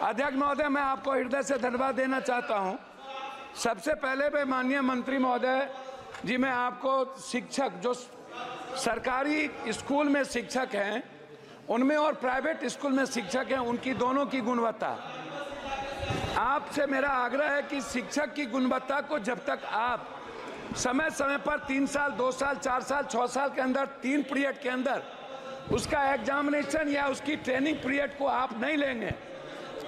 अध्यक्ष महोदय, मैं आपको हृदय से धन्यवाद देना चाहता हूं। सबसे पहले मैं माननीय मंत्री महोदय जी, मैं आपको शिक्षक जो सरकारी स्कूल में शिक्षक हैं उनमें और प्राइवेट स्कूल में शिक्षक हैं, उनकी दोनों की गुणवत्ता, आपसे मेरा आग्रह है कि शिक्षक की गुणवत्ता को जब तक आप समय समय पर 3 साल, 2 साल, 4 साल, 6 साल के अंदर 3 पीरियड के अंदर उसका एग्जामिनेशन या उसकी ट्रेनिंग पीरियड को आप नहीं लेंगे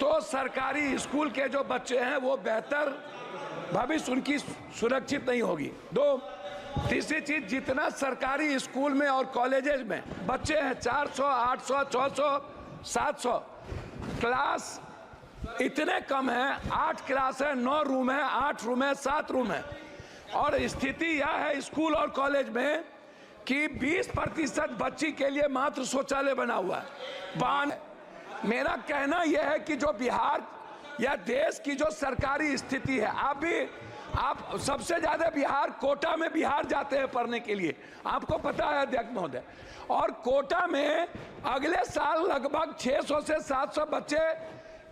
तो सरकारी स्कूल के जो बच्चे हैं वो बेहतर भविष्य उनकी सुरक्षित नहीं होगी। तीसरी चीज, जितना सरकारी स्कूल में और कॉलेजेस में बच्चे हैं 400, 800, 600, 700, क्लास इतने कम है। 8 क्लास है, 9 रूम है, 8 रूम है, 7 रूम है। और स्थिति यह है स्कूल और कॉलेज में कि 20% बच्ची के लिए मात्र शौचालय बना हुआ है। मेरा कहना यह है कि जो बिहार या देश की जो सरकारी स्थिति है, आप सबसे ज्यादा बिहार कोटा में बिहार जाते हैं पढ़ने के लिए, आपको पता है अध्यक्ष महोदय। और कोटा में अगले साल लगभग 600 से 700 बच्चे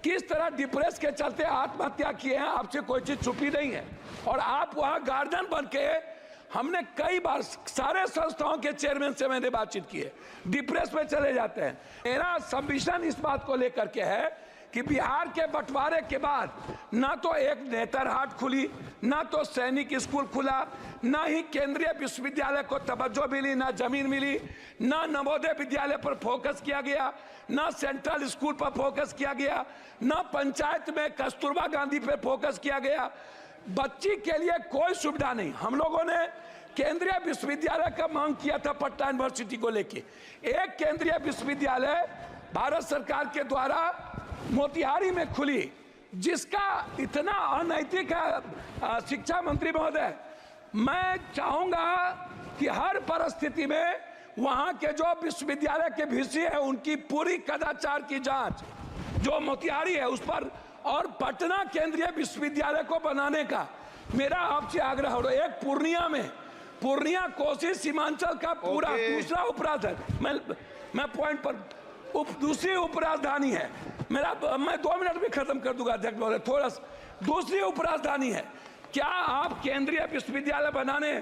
किस तरह डिप्रेस के चलते आत्महत्या किए हैं, आपसे कोई चीज छुपी नहीं है। और आप वहां गार्जियन बन के, हमने कई बार सारे संस्थाओं के चेयरमैन से मैंने बातचीत की है, डिप्रेस में चले जाते हैं। मेरा सबमिशन इस बात को लेकर के है कि बिहार के बंटवारे के बाद ना तो एक नेतरहाट खुली, ना तो सैनिक स्कूल खुला, ना ही केंद्रीय विश्वविद्यालय को तवज्जो मिली, ना जमीन मिली, ना नवोदय विद्यालय पर फोकस किया गया, ना सेंट्रल स्कूल पर फोकस किया गया, ना पंचायत में कस्तूरबा गांधी पर फोकस किया गया। बच्ची के लिए कोई सुविधा नहीं। हम लोगों ने केंद्रीय विश्वविद्यालय का मांग किया था पटना यूनिवर्सिटी को लेके। एक केंद्रीय विश्वविद्यालय भारत सरकार के द्वारा मोतिहारी में खुली, जिसका इतना अनैतिक है। शिक्षा मंत्री महोदय, मैं चाहूंगा कि हर परिस्थिति में वहां के जो विश्वविद्यालय के वीसी है उनकी पूरी कदाचार की जांच जो मोतिहारी है उस पर, और पटना केंद्रीय विश्वविद्यालय को बनाने का मेरा आपसे आग्रह हो। एक पूर्णिया कोसी सीमांचल का पूरा दूसरा उपराजधानी, मैं पॉइंट पर दूसरी उपराजधानी है मेरा, मैं 2 मिनट में खत्म कर दूंगा अध्यक्ष महोदय, थोड़ा दूसरी उपराजधानी है। क्या आप केंद्रीय विश्वविद्यालय बनाने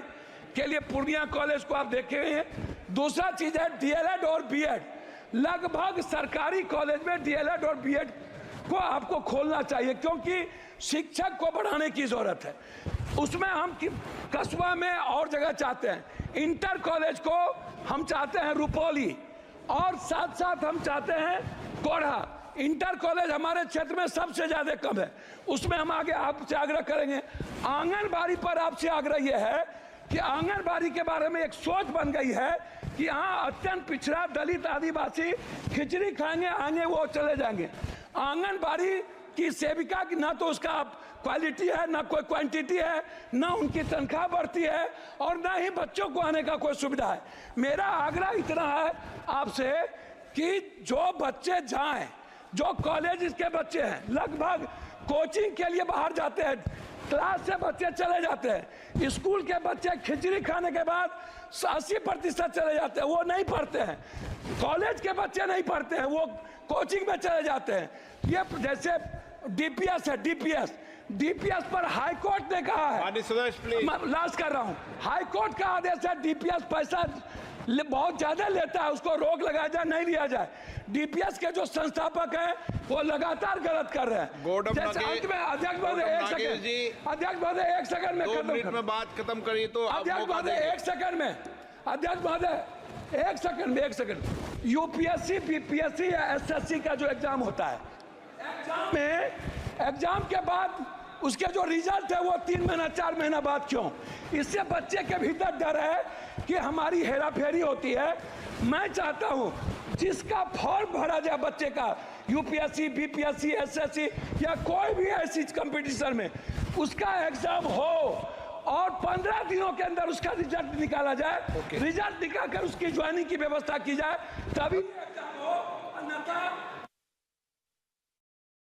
के लिए पूर्णिया कॉलेज को आप देखे हैं? दूसरा चीज है डीएलएड और बीएड। लगभग सरकारी कॉलेज में डीएलएड और बीएड को आपको खोलना चाहिए, क्योंकि शिक्षक को बढ़ाने की जरूरत है। उसमें हम कस्बा में और जगह चाहते हैं, इंटर कॉलेज को हम चाहते हैं रुपौली, और साथ साथ हम चाहते हैं कोढ़ा। इंटर कॉलेज हमारे क्षेत्र में सबसे ज्यादा कम है, उसमें हम आगे आपसे आग्रह करेंगे। आंगनबाड़ी पर आपसे आग्रह यह है कि आंगनबाड़ी के बारे में एक सोच बन गई है कि यहाँ अत्यंत पिछड़ा दलित आदिवासी खिचड़ी खाएंगे, आगे वो चले जाएंगे। आंगनबाड़ी की सेविका की ना तो उसका क्वालिटी है, ना कोई क्वांटिटी है, ना उनकी तनख्वाह बढ़ती है, और ना ही बच्चों को आने का कोई सुविधा है। मेरा आग्रह इतना है आपसे कि जो बच्चे जाएं, जो कॉलेज के बच्चे हैं, लगभग कोचिंग के लिए बाहर जाते हैं, क्लास से बच्चे चले जाते हैं, स्कूल के बच्चे खिचड़ी खाने के बाद 80% चले जाते हैं, वो नहीं पढ़ते हैं। कॉलेज के बच्चे नहीं पढ़ते हैं, वो कोचिंग में चले जाते हैं। ये जैसे डीपीएस है, डीपीएस पर हाई कोर्ट ने कहा है, लास्ट कर रहा हूं, हाई कोर्ट का आदेश है डीपीएस पैसा बहुत ज्यादा लेता है, उसको रोक लगाया जाए, नहीं लिया जाए। डीपीएस के जो संस्थापक हैं वो लगातार गलत कर रहे हैं। जैसे अंत में अध्यक्ष महोदय एक सेकंड में खत्म में बात खत्म करिए तो अध्यक्ष महोदय एक सेकंड में, अध्यक्ष महोदय एक सेकंड यूपीएससी, बीपीएससी या एसएससी का जो एग्जाम होता है, एग्जाम के बाद उसके जो रिजल्ट है वो 3 महीना 4 महीना बाद क्यों? इससे बच्चे के भीतर डर है कि हमारी हेराफेरी होती है। मैं चाहता हूं जिसका फॉर्म भरा जाए बच्चे का यूपीएससी, बीपीएससी, एसएससी या कोई भी ऐसी कंपटीशन में, उसका एग्जाम हो और 15 दिनों के अंदर उसका रिजल्ट निकाला जाए। रिजल्ट निकालकर उसकी ज्वाइनिंग की व्यवस्था की जाए, तभी